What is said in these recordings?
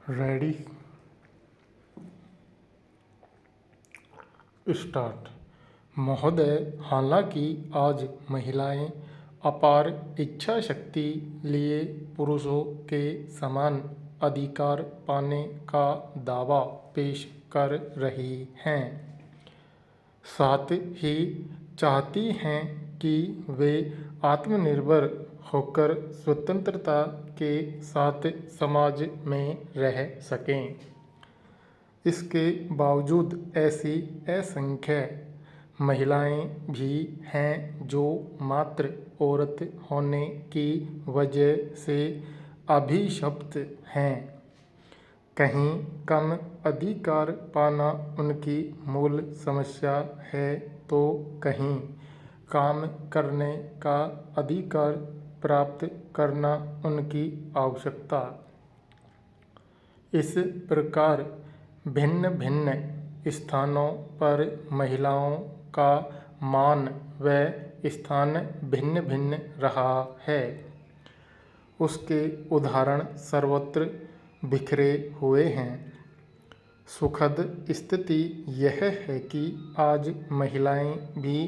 Ready start. महोदय, हालांकि आज महिलाएं अपार इच्छा शक्ति लिए पुरुषों के समान अधिकार पाने का दावा पेश कर रही हैं, साथ ही चाहती हैं कि वे आत्मनिर्भर होकर स्वतंत्रता के साथ समाज में रह सकें। इसके बावजूद ऐसी असंख्य महिलाएं भी हैं जो मात्र औरत होने की वजह से अभिशप्त हैं। कहीं कम अधिकार पाना उनकी मूल समस्या है तो कहीं काम करने का अधिकार प्राप्त करना उनकी आवश्यकता। इस प्रकार भिन्न भिन्न स्थानों पर महिलाओं का मान व स्थान भिन्न भिन्न रहा है। उसके उदाहरण सर्वत्र बिखरे हुए हैं। सुखद स्थिति यह है कि आज महिलाएं भी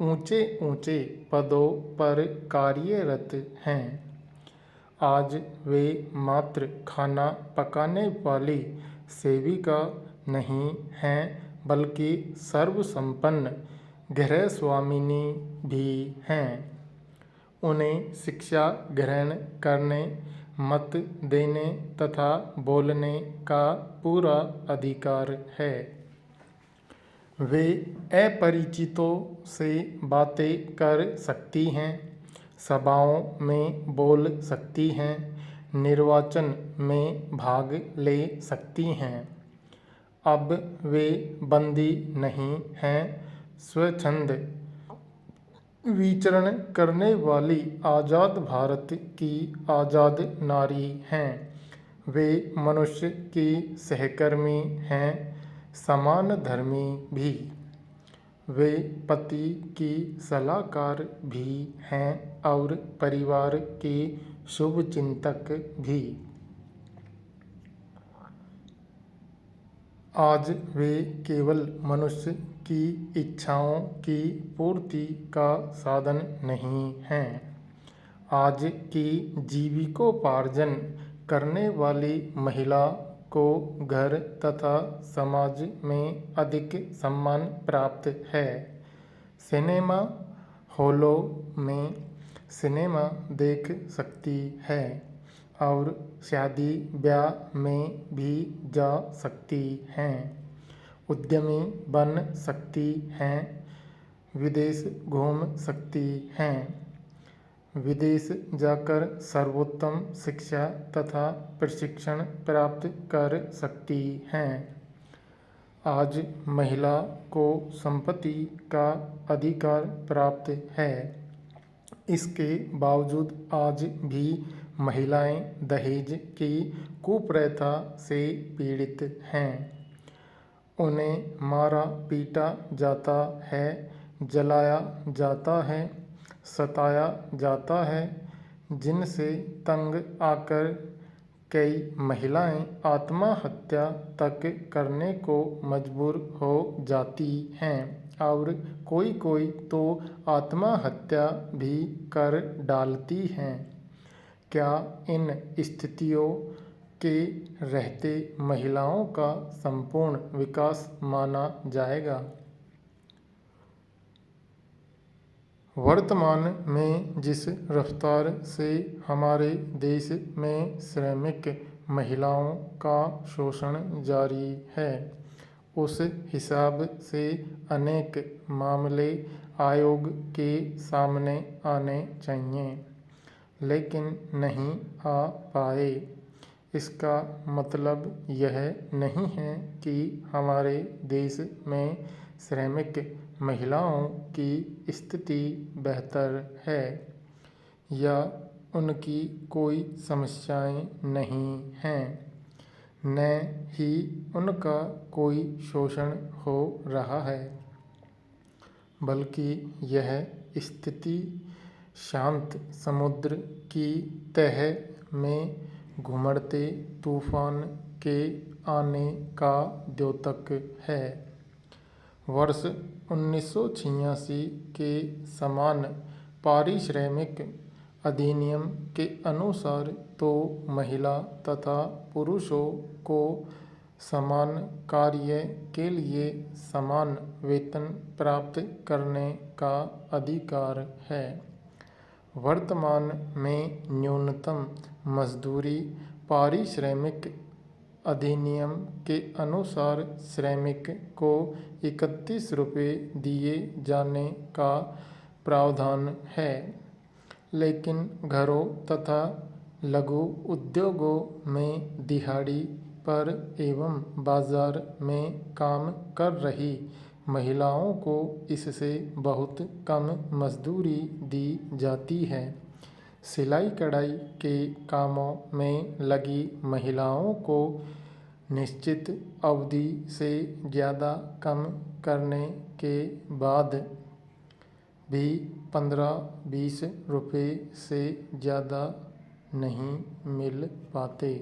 ऊंचे ऊंचे पदों पर कार्यरत हैं। आज वे मात्र खाना पकाने वाली सेविका नहीं हैं, बल्कि सर्वसंपन्न गृहस्वामिनी भी हैं। उन्हें शिक्षा ग्रहण करने, मत देने तथा बोलने का पूरा अधिकार है। वे अपरिचितों से बातें कर सकती हैं, सभाओं में बोल सकती हैं, निर्वाचन में भाग ले सकती हैं। अब वे बंदी नहीं हैं, स्वच्छंद विचरण करने वाली आज़ाद भारत की आज़ाद नारी हैं। वे मनुष्य की सहकर्मी हैं, समान धर्मी भी। वे पति की सलाहकार भी हैं और परिवार की शुभचिंतक भी। आज वे केवल मनुष्य की इच्छाओं की पूर्ति का साधन नहीं हैं। आज की जीविकोपार्जन करने वाली महिला को घर तथा समाज में अधिक सम्मान प्राप्त है। सिनेमा हॉलों में सिनेमा देख सकती है और शादी ब्याह में भी जा सकती हैं। उद्यमी बन सकती हैं, विदेश घूम सकती हैं, विदेश जाकर सर्वोत्तम शिक्षा तथा प्रशिक्षण प्राप्त कर सकती हैं। आज महिला को संपत्ति का अधिकार प्राप्त है। इसके बावजूद आज भी महिलाएं दहेज की कुप्रथा से पीड़ित हैं। उन्हें मारा पीटा जाता है, जलाया जाता है, सताया जाता है, जिनसे तंग आकर कई महिलाएं आत्महत्या तक करने को मजबूर हो जाती हैं और कोई कोई तो आत्महत्या भी कर डालती हैं। क्या इन स्थितियों के रहते महिलाओं का संपूर्ण विकास माना जाएगा? वर्तमान में जिस रफ्तार से हमारे देश में श्रमिक महिलाओं का शोषण जारी है, उस हिसाब से अनेक मामले आयोग के सामने आने चाहिए, लेकिन नहीं आ पाए। इसका मतलब यह नहीं है कि हमारे देश में श्रमिक महिलाओं की स्थिति बेहतर है या उनकी कोई समस्याएं नहीं हैं, न ही उनका कोई शोषण हो रहा है, बल्कि यह स्थिति शांत समुद्र की तह में घुमड़ते तूफान के आने का द्योतक है। वर्ष 1986 के समान पारिश्रमिक अधिनियम के अनुसार तो महिला तथा पुरुषों को समान कार्य के लिए समान वेतन प्राप्त करने का अधिकार है। वर्तमान में न्यूनतम मजदूरी पारिश्रमिक अधिनियम के अनुसार श्रमिक को 31 रुपये दिए जाने का प्रावधान है, लेकिन घरों तथा लघु उद्योगों में दिहाड़ी पर एवं बाजार में काम कर रही महिलाओं को इससे बहुत कम मजदूरी दी जाती है। सिलाई कढ़ाई के कामों में लगी महिलाओं को निश्चित अवधि से ज़्यादा काम करने के बाद भी 15-20 रुपये से ज़्यादा नहीं मिल पाते।